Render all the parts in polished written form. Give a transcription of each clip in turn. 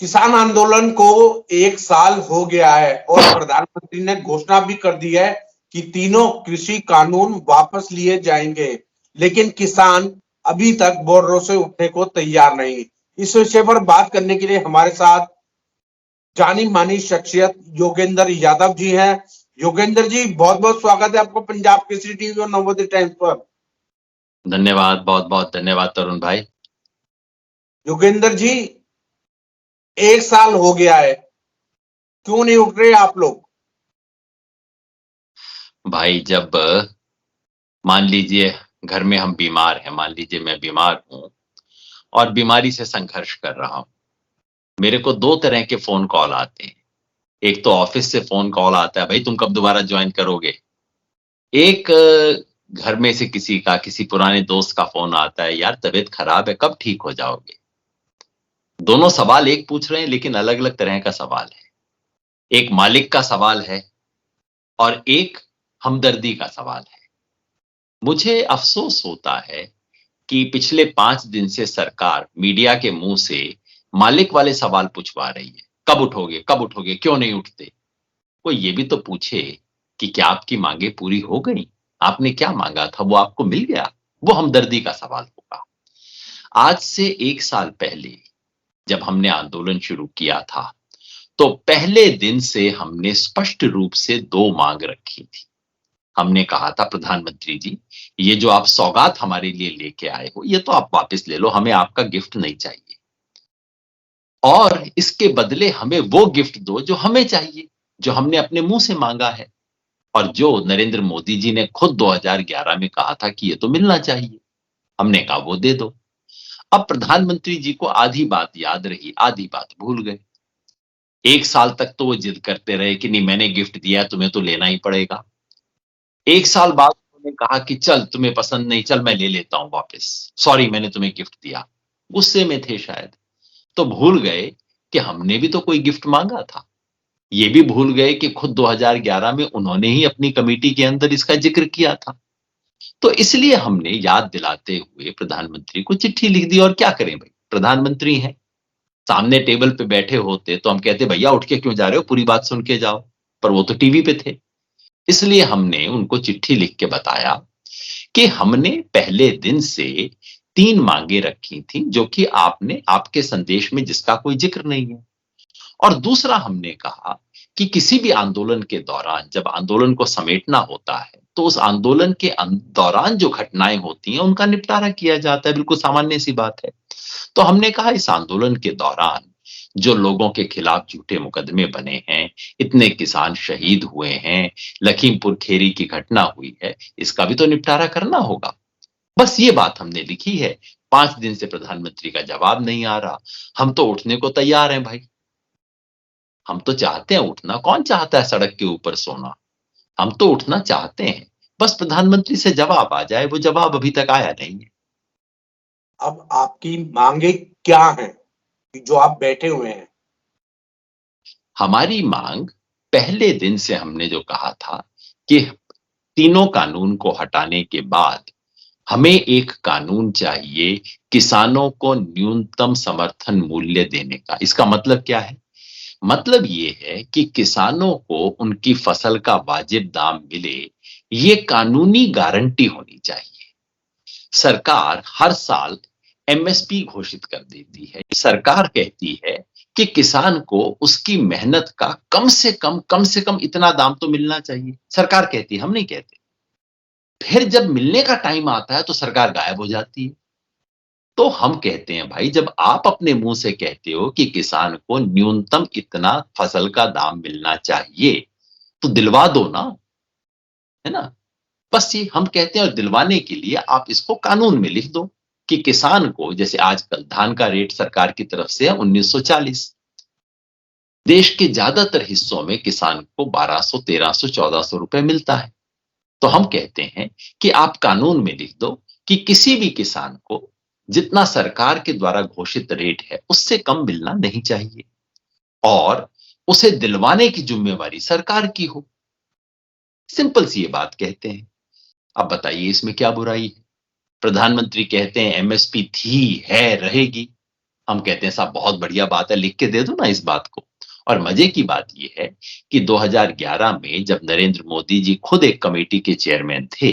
किसान आंदोलन को 1 साल हो गया है और प्रधानमंत्री ने घोषणा भी कर दी है कि तीनों कृषि कानून वापस लिए जाएंगे, लेकिन किसान अभी तक बोर्डों से उठने को तैयार नहीं। इस विषय पर बात करने के लिए हमारे साथ जानी मानी शख्सियत योगेंद्र यादव जी हैं। योगेंद्र जी, बहुत बहुत स्वागत है आपको पंजाब केसरी टीवी और नवोदय टाइम्स पर। धन्यवाद, बहुत बहुत धन्यवाद तरुण भाई। योगेंद्र जी, 1 साल हो गया है, क्यों नहीं उठ रहे आप लोग? भाई जब मान लीजिए घर में हम बीमार हैं, मान लीजिए मैं बीमार हूं और बीमारी से संघर्ष कर रहा हूं, मेरे को दो तरह के फोन कॉल आते हैं। एक तो ऑफिस से फोन कॉल आता है, भाई तुम कब दोबारा ज्वाइन करोगे। एक घर में से किसी पुराने दोस्त का फोन आता है, यार तबीयत खराब है, कब ठीक हो जाओगे। दोनों सवाल एक पूछ रहे हैं, लेकिन अलग अलग तरह का सवाल है। एक मालिक का सवाल है और एक हमदर्दी का सवाल है। मुझे अफसोस होता है कि पिछले 5 दिन से सरकार मीडिया के मुंह से मालिक वाले सवाल पूछवा रही है। कब उठोगे, कब उठोगे, क्यों नहीं उठते। कोई ये भी तो पूछे कि क्या आपकी मांगे पूरी हो गई, आपने क्या मांगा था वो आपको मिल गया। वो हमदर्दी का सवाल होगा। आज से 1 साल पहले जब हमने आंदोलन शुरू किया था, तो पहले दिन से हमने स्पष्ट रूप से दो मांग रखी थी। हमने कहा था, प्रधानमंत्री जी, ये जो आप सौगात हमारे लिए लेके आए हो, ये तो आप वापस ले लो, हमें आपका गिफ्ट नहीं चाहिए। और इसके बदले हमें वो गिफ्ट दो जो हमें चाहिए, जो हमने अपने मुंह से मांगा है और जो नरेंद्र मोदी जी ने खुद 2011 में कहा था कि ये तो मिलना चाहिए। हमने कहा वो दे दो। अब प्रधानमंत्री जी को आधी बात याद रही, आधी बात भूल गए। 1 साल तक तो वो जिद करते रहे कि नहीं, मैंने गिफ्ट दिया, तुम्हें तो लेना ही पड़ेगा। 1 साल बाद उन्होंने कहा कि चल तुम्हें पसंद नहीं, चल मैं ले लेता हूं वापस, सॉरी मैंने तुम्हें गिफ्ट दिया। गुस्से में थे शायद, तो भूल गए कि हमने भी तो कोई गिफ्ट मांगा था। ये भी भूल गए कि खुद 2011 में उन्होंने ही अपनी कमेटी के अंदर इसका जिक्र किया था। तो इसलिए हमने याद दिलाते हुए प्रधानमंत्री को चिट्ठी लिख दी। और क्या करें भाई, प्रधानमंत्री हैं, सामने टेबल पे बैठे होते तो हम कहते भैया उठ के क्यों जा रहे हो, पूरी बात सुन के जाओ। पर वो तो टीवी पे थे। इसलिए हमने उनको चिट्ठी लिख के बताया कि हमने पहले दिन से 3 मांगे रखी थी, जो कि आपने आपके संदेश में जिसका कोई जिक्र नहीं है। और दूसरा हमने कहा कि किसी भी आंदोलन के दौरान जब आंदोलन को समेटना होता है, तो उस आंदोलन के दौरान जो घटनाएं होती हैं उनका निपटारा किया जाता है, बिल्कुल सामान्य सी बात है। तो हमने कहा इस आंदोलन के दौरान जो लोगों के खिलाफ झूठे मुकदमे बने हैं, इतने किसान शहीद हुए हैं, लखीमपुर खेरी की घटना हुई है, इसका भी तो निपटारा करना होगा। बस ये बात हमने लिखी है। 5 दिन से प्रधानमंत्री का जवाब नहीं आ रहा। हम तो उठने को तैयार हैं भाई, हम तो चाहते हैं उठना। कौन चाहता है सड़क के ऊपर सोना। हम तो उठना चाहते हैं, बस प्रधानमंत्री से जवाब आ जाए। वो जवाब अभी तक आया नहीं है। अब आपकी मांगे क्या हैं जो आप बैठे हुए हैं? हमारी मांग पहले दिन से हमने जो कहा था कि तीनों कानून को हटाने के बाद हमें एक कानून चाहिए किसानों को न्यूनतम समर्थन मूल्य देने का। इसका मतलब क्या है? मतलब ये है कि किसानों को उनकी फसल का वाजिब दाम मिले, ये कानूनी गारंटी होनी चाहिए। सरकार हर साल एमएसपी घोषित कर देती है। सरकार कहती है कि किसान को उसकी मेहनत का कम से कम इतना दाम तो मिलना चाहिए। सरकार कहती है, हम नहीं कहते। फिर जब मिलने का टाइम आता है तो सरकार गायब हो जाती है। तो हम कहते हैं भाई, जब आप अपने मुंह से कहते हो कि किसान को न्यूनतम इतना फसल का दाम मिलना चाहिए, तो दिलवा दो ना, है ना। बस ये हम कहते हैं। और दिलवाने के लिए आप इसको कानून में लिख दो कि किसान को, जैसे आजकल धान का रेट सरकार की तरफ से है 1940, देश के ज्यादातर हिस्सों में किसान को 1200, 1300, 1400 रुपए मिलता है। तो हम कहते हैं कि आप कानून में लिख दो कि किसी भी किसान को जितना सरकार के द्वारा घोषित रेट है उससे कम मिलना नहीं चाहिए, और उसे दिलवाने की जिम्मेवारी सरकार की हो। सिंपल सी ये बात कहते हैं। अब बताइए इसमें क्या बुराई है। प्रधानमंत्री कहते हैं एमएसपी थी, है, रहेगी। हम कहते हैं साहब बहुत बढ़िया बात है, लिख के दे दो ना इस बात को। और मजे की बात यह है कि 2011 में जब नरेंद्र मोदी जी खुद एक कमेटी के चेयरमैन थे,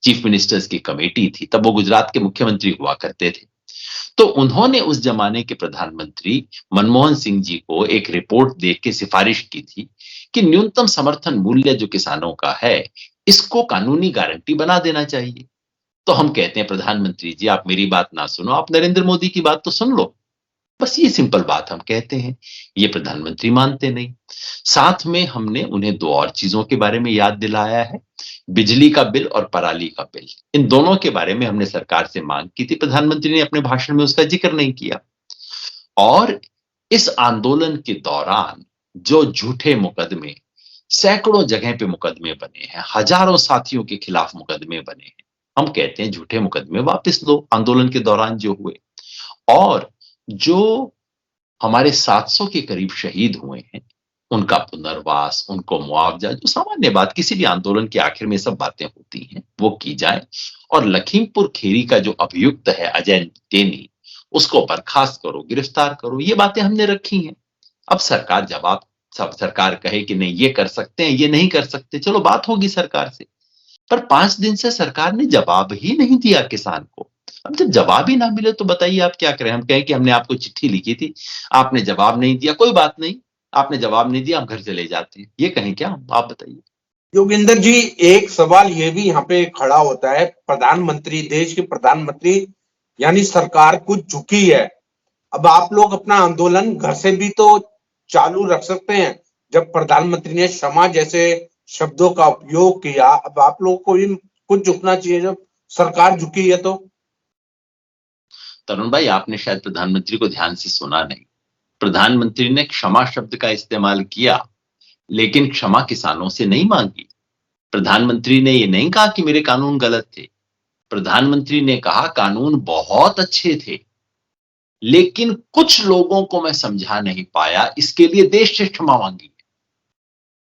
चीफ मिनिस्टर्स की कमेटी थी, तब वो गुजरात के मुख्यमंत्री हुआ करते थे। तो उन्होंने उस जमाने के प्रधानमंत्री मनमोहन सिंह जी को एक रिपोर्ट देख के सिफारिश की थी कि न्यूनतम समर्थन मूल्य जो किसानों का है, इसको कानूनी गारंटी बना देना चाहिए। तो हम कहते हैं प्रधानमंत्री जी आप मेरी बात ना सुनो, आप नरेंद्र मोदी की बात तो सुन लो। बस ये सिंपल बात हम कहते हैं, ये प्रधानमंत्री मानते नहीं। साथ में हमने उन्हें दो और चीजों के बारे में याद दिलाया है, बिजली का बिल और पराली का बिल। इन दोनों के बारे में हमने सरकार से मांग की थी, प्रधानमंत्री ने अपने भाषण में उसका जिक्र नहीं किया। और इस आंदोलन के दौरान जो झूठे मुकदमे, सैकड़ों जगह पे मुकदमे बने हैं, हजारों साथियों के खिलाफ मुकदमे बने हैं, हम कहते हैं झूठे मुकदमे वापस लो आंदोलन के दौरान जो हुए। और जो हमारे 700 के करीब शहीद हुए हैं, उनका पुनर्वास, उनको मुआवजा, जो सामान्य बात किसी भी आंदोलन के आखिर में सब बातें होती हैं, वो की जाए। और लखीमपुर खीरी का जो अभियुक्त है अजय टेनी, उसको बर्खास्त करो, गिरफ्तार करो, ये बातें हमने रखी हैं। अब सरकार जवाब, सब सरकार कहे कि नहीं ये कर सकते हैं, ये नहीं कर सकते, चलो बात होगी सरकार से। पर 5 दिन से सरकार ने जवाब ही नहीं दिया किसान को। अब जब जवाब ही ना मिले तो बताइए आप क्या करें? हम कहें कि हमने आपको चिट्ठी लिखी थी, आपने जवाब नहीं दिया, कोई बात नहीं, आपने जवाब नहीं दिया, हम घर चले जाते हैं, ये कहें क्या हम? आप बताइए। योगेंद्र जी, एक सवाल ये भी यहाँ पे खड़ा होता है, प्रधानमंत्री, देश के प्रधानमंत्री यानी सरकार कुछ झुकी है। अब आप लोग अपना आंदोलन घर से भी तो चालू रख सकते हैं। जब प्रधानमंत्री ने क्षमा जैसे शब्दों का उपयोग किया, अब आप लोगों को भी कुछ झुकना चाहिए जब सरकार झुकी है तो। तरुण भाई, आपने शायद प्रधानमंत्री को ध्यान से सुना नहीं। प्रधानमंत्री ने क्षमा शब्द का इस्तेमाल किया, लेकिन क्षमा किसानों से नहीं मांगी। प्रधानमंत्री ने ये नहीं कहा कि मेरे कानून गलत थे। प्रधानमंत्री ने कहा कानून बहुत अच्छे थे, लेकिन कुछ लोगों को मैं समझा नहीं पाया, इसके लिए देश से क्षमा मांगी।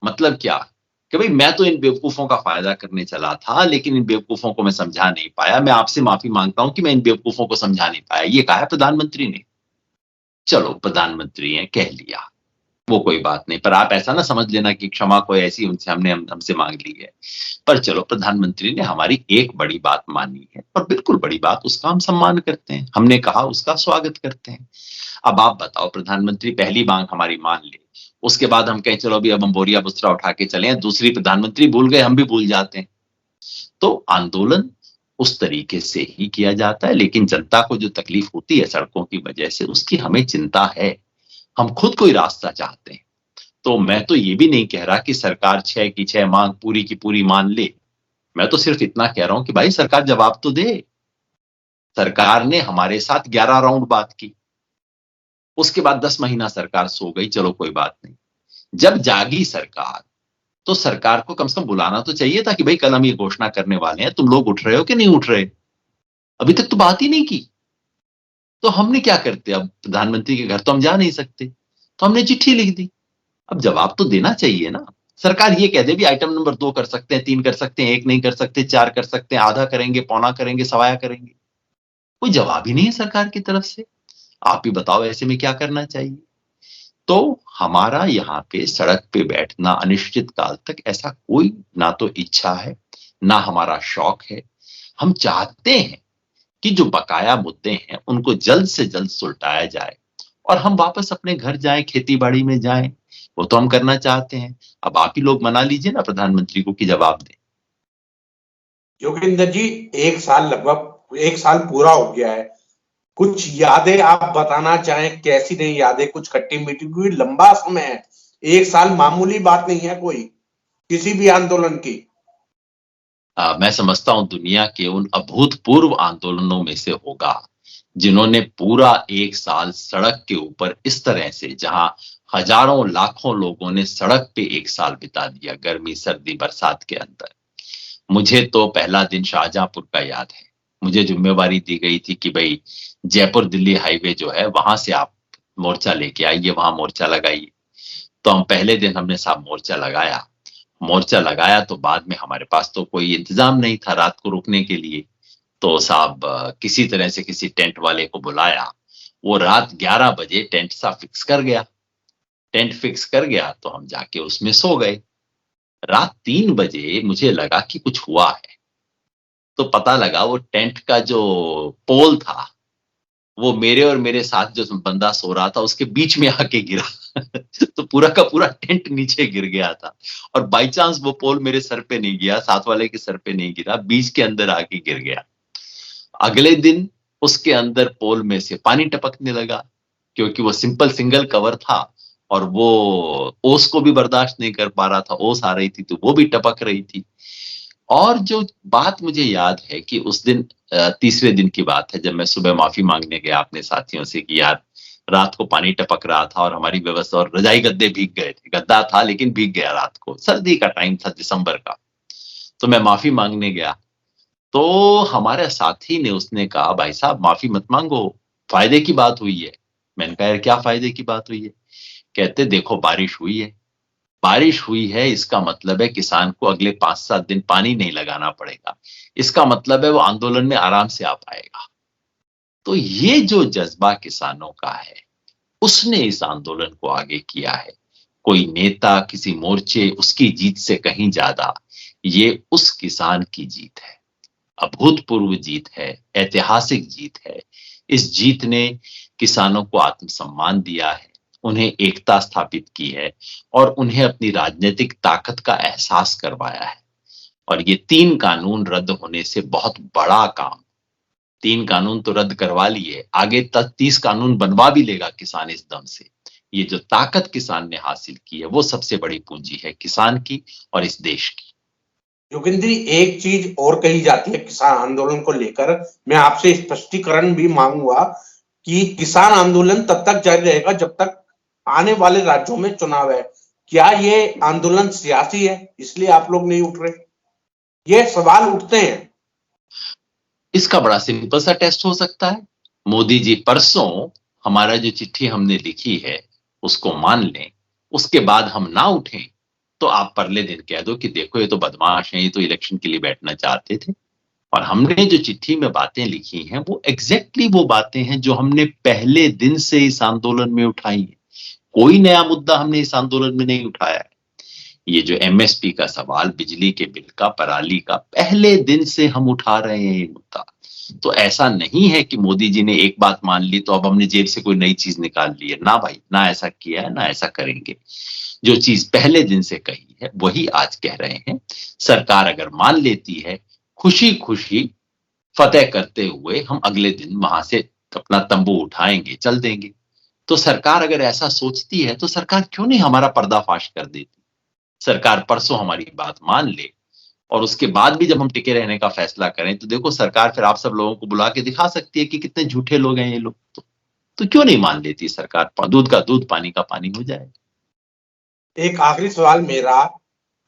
मतलब क्या कि भाई मैं तो इन बेवकूफों का फायदा करने चला था, लेकिन इन बेवकूफों को मैं समझा नहीं पाया, मैं आपसे माफी मांगता हूं कि मैं इन बेवकूफों को समझा नहीं पाया, ये कहा है प्रधानमंत्री ने। चलो प्रधानमंत्री हैं, कह लिया, वो कोई बात नहीं, पर आप ऐसा ना समझ लेना कि क्षमा कोई ऐसी उनसे हमसे मांग ली है। पर चलो प्रधानमंत्री ने हमारी एक बड़ी बात मानी है, और बिल्कुल बड़ी बात, उसका हम सम्मान करते हैं, हमने कहा उसका स्वागत करते हैं। अब आप बताओ, प्रधानमंत्री पहली मांग हमारी मान ले, उसके बाद हम कहें चलो अभी अब हम बोरिया बुस्तरा उठा के चले, दूसरी प्रधानमंत्री भूल गए, हम भी भूल जाते हैं। तो आंदोलन उस तरीके से ही किया जाता है, लेकिन जनता को जो तकलीफ होती है सड़कों की वजह से, उसकी हमें चिंता है। हम खुद कोई रास्ता चाहते हैं। तो मैं तो ये भी नहीं कह रहा कि सरकार 6 की 6 मांग पूरी की पूरी मान ले। मैं तो सिर्फ इतना कह रहा हूं कि भाई सरकार जवाब तो दे। सरकार ने हमारे साथ 11 राउंड बात की, उसके बाद 10 महीना सरकार सो गई, चलो कोई बात नहीं। जब जागी सरकार, तो सरकार को कम से कम बुलाना तो चाहिए था कि भाई कल हम ये घोषणा करने वाले हैं, तुम लोग उठ रहे हो कि नहीं उठ रहे? अभी तक तो बात ही नहीं की। तो हमने क्या करते, अब प्रधानमंत्री के घर तो हम जा नहीं सकते, तो हमने चिट्ठी लिख दी। अब जवाब तो देना चाहिए ना। सरकार ये कह दे भी आइटम नंबर 2 कर सकते हैं, 3 कर सकते हैं, 1 नहीं कर सकते, 4 कर सकते हैं, आधा करेंगे, पौना करेंगे, सवाया करेंगे। कोई जवाब ही नहीं है सरकार की तरफ से। आप ही बताओ ऐसे में क्या करना चाहिए? तो हमारा यहाँ पे सड़क पे बैठना अनिश्चित काल तक, ऐसा कोई ना तो इच्छा है, ना हमारा शौक है। हम चाहते हैं कि जो बकाया मुद्दे हैं उनको जल्द से जल्द सुलटाया जाए, और हम वापस अपने घर जाएं, खेती बाड़ी में जाएं। वो तो हम करना चाहते हैं। अब आप ही लोग मना लीजिए ना प्रधानमंत्री को कि जवाब दें। योगेंद्र जी, एक साल, लगभग 1 साल पूरा हो गया है। कुछ यादें आप बताना चाहें, कैसी नहीं यादें, कुछ खट्टी मीठी, क्योंकि लंबा समय है। 1 साल मामूली बात नहीं है कोई, किसी भी आंदोलन की। मैं समझता हूं दुनिया के उन अभूतपूर्व आंदोलनों में से होगा जिन्होंने पूरा 1 साल सड़क के ऊपर इस तरह से, जहां हजारों लाखों लोगों ने सड़क पे 1 साल बिता दिया, गर्मी सर्दी बरसात के अंदर। मुझे तो पहला दिन शाहजहांपुर का याद है। मुझे जिम्मेवारी दी गई थी कि भाई जयपुर दिल्ली हाईवे जो है वहां से आप मोर्चा लेके आइए, वहां मोर्चा लगाइए। तो हम पहले दिन हमने साहब मोर्चा लगाया। मोर्चा लगाया तो बाद में हमारे पास तो कोई इंतजाम नहीं था रात को रुकने के लिए। तो साहब किसी तरह से किसी टेंट वाले को बुलाया, वो रात 11 बजे टेंट सा फिक्स कर गया। टेंट फिक्स कर गया तो हम जाके उसमें सो गए। रात 3 बजे मुझे लगा कि कुछ हुआ है, तो पता लगा वो टेंट का जो पोल था वो मेरे और मेरे साथ जो बंदा सो रहा था उसके बीच में आके गिरा। तो पूरा का पूरा टेंट नीचे गिर गया था और बाय चांस वो पोल मेरे सर पे नहीं गिरा, साथ वाले के सर पे नहीं गिरा, बीच के अंदर आके गिर गया। अगले दिन उसके अंदर पोल में से पानी टपकने लगा क्योंकि वो सिंपल सिंगल कवर था और वो ओस को भी बर्दाश्त नहीं कर पा रहा था, ओस आ रही थी तो वो भी टपक रही थी। और जो बात मुझे याद है कि उस दिन तीसरे दिन की बात है जब मैं सुबह माफी मांगने गया अपने साथियों से कि यार रात को पानी टपक रहा था और हमारी व्यवस्था और रजाई गद्दे भीग गए थे, गद्दा था लेकिन भीग गया रात को, सर्दी का टाइम था दिसंबर का। तो मैं माफी मांगने गया तो हमारे साथी ने उसने कहा भाई साहब माफी मत मांगो, फायदे की बात हुई है। मैंने कहा यार क्या फायदे की बात हुई है? कहते देखो बारिश हुई है, बारिश हुई है इसका मतलब है किसान को अगले 5-7 दिन पानी नहीं लगाना पड़ेगा, इसका मतलब है वो आंदोलन में आराम से आ पाएगा। तो ये जो जज्बा किसानों का है उसने इस आंदोलन को आगे किया है। कोई नेता किसी मोर्चे उसकी जीत से कहीं ज्यादा ये उस किसान की जीत है, अभूतपूर्व जीत है, ऐतिहासिक जीत है। इस जीत ने किसानों को आत्मसम्मान दिया है, उन्हें एकता स्थापित की है और उन्हें अपनी राजनीतिक ताकत का एहसास करवाया है। और ये 3 कानून रद्द होने से बहुत बड़ा काम, 3 कानून तो रद्द करवा लिए, आगे तक 30 कानून बनवा भी लेगा किसान इस दम से। ये जो ताकत किसान ने हासिल की है वो सबसे बड़ी पूंजी है किसान की और इस देश की। योगेंद्र जी, एक चीज और कही जाती है किसान आंदोलन को लेकर, मैं आपसे स्पष्टीकरण भी मांगूंगा कि किसान आंदोलन तब तक जारी रहेगा जब तक आने वाले राज्यों में चुनाव है। क्या ये आंदोलन सियासी है इसलिए आप लोग नहीं उठ रहे? ये सवाल उठते हैं। इसका बड़ा सिंपल सा टेस्ट हो सकता है। मोदी जी परसों हमारा जो चिट्ठी हमने लिखी है उसको मान लें, उसके बाद हम ना उठें तो आप परले दिन कह दो कि देखो ये तो बदमाश हैं, ये तो इलेक्शन के लिए बैठना चाहते थे। और हमने जो चिट्ठी में बातें लिखी हैं वो एग्जैक्टली वो बातें हैं जो हमने पहले दिन से इस आंदोलन में उठाई है। कोई नया मुद्दा हमने इस आंदोलन में नहीं उठाया है। ये जो एमएसपी का सवाल, बिजली के बिल का, पराली का, पहले दिन से हम उठा रहे हैं ये मुद्दा। तो ऐसा नहीं है कि मोदी जी ने एक बात मान ली तो अब हमने जेब से कोई नई चीज निकाल ली है। ना भाई, ना ऐसा किया है, ना ऐसा करेंगे। जो चीज पहले दिन से कही है वही आज कह रहे हैं। सरकार अगर मान लेती है, खुशी खुशी फतेह करते हुए हम अगले दिन वहां से अपना तंबू उठाएंगे, चल देंगे। तो सरकार अगर ऐसा सोचती है तो सरकार क्यों नहीं हमारा पर्दाफाश कर देती? सरकार परसों हमारी बात मान ले और उसके बाद भी जब हम टिके रहने का फैसला करें तो देखो सरकार फिर आप सब लोगों को बुला के दिखा सकती है कि कितने झूठे लोग हैं ये लोग। तो क्यों नहीं मान लेती सरकार? दूध का दूध, पानी का पानी हो जाए। एक आखिरी सवाल मेरा,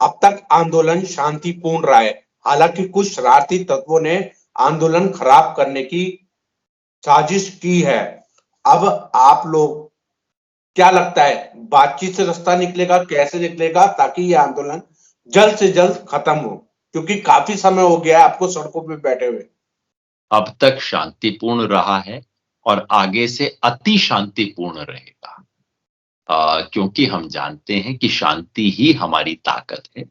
अब तक आंदोलन शांतिपूर्ण रहा है, हालांकि कुछ शरारती तत्वों ने आंदोलन खराब करने की साजिश की है। अब आप लोग क्या लगता है बातचीत से रास्ता निकलेगा? कैसे निकलेगा ताकि ये आंदोलन जल्द से जल्द खत्म हो, क्योंकि काफी समय हो गया है आपको सड़कों पे बैठे हुए। अब तक शांतिपूर्ण रहा है और आगे से अति शांतिपूर्ण रहेगा। क्योंकि हम जानते हैं कि शांति ही हमारी ताकत है।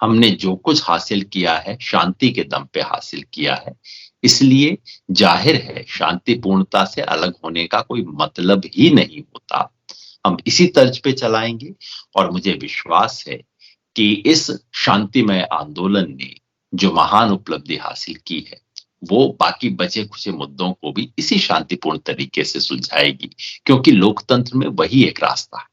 हमने जो कुछ हासिल किया है शांति के दम पे हासिल किया है, इसलिए जाहिर है शांतिपूर्णता से अलग होने का कोई मतलब ही नहीं होता। हम इसी तर्ज पे चलाएंगे और मुझे विश्वास है कि इस शांतिमय आंदोलन ने जो महान उपलब्धि हासिल की है वो बाकी बचे खुचे मुद्दों को भी इसी शांतिपूर्ण तरीके से सुलझाएगी, क्योंकि लोकतंत्र में वही एक रास्ता है।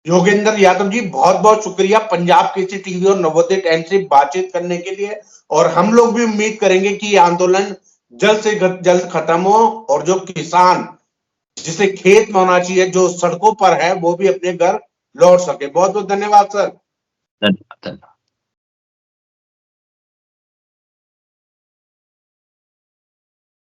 योगेंद्र यादव जी, बहुत बहुत शुक्रिया पंजाब केसरी टीवी और नवोदय टाइम्स से बातचीत करने के लिए। और हम लोग भी उम्मीद करेंगे कि ये आंदोलन जल्द से जल्द खत्म हो और जो किसान जिसे खेत में होना चाहिए, जो सड़कों पर है, वो भी अपने घर लौट सके। बहुत बहुत धन्यवाद सर। धन्यवाद।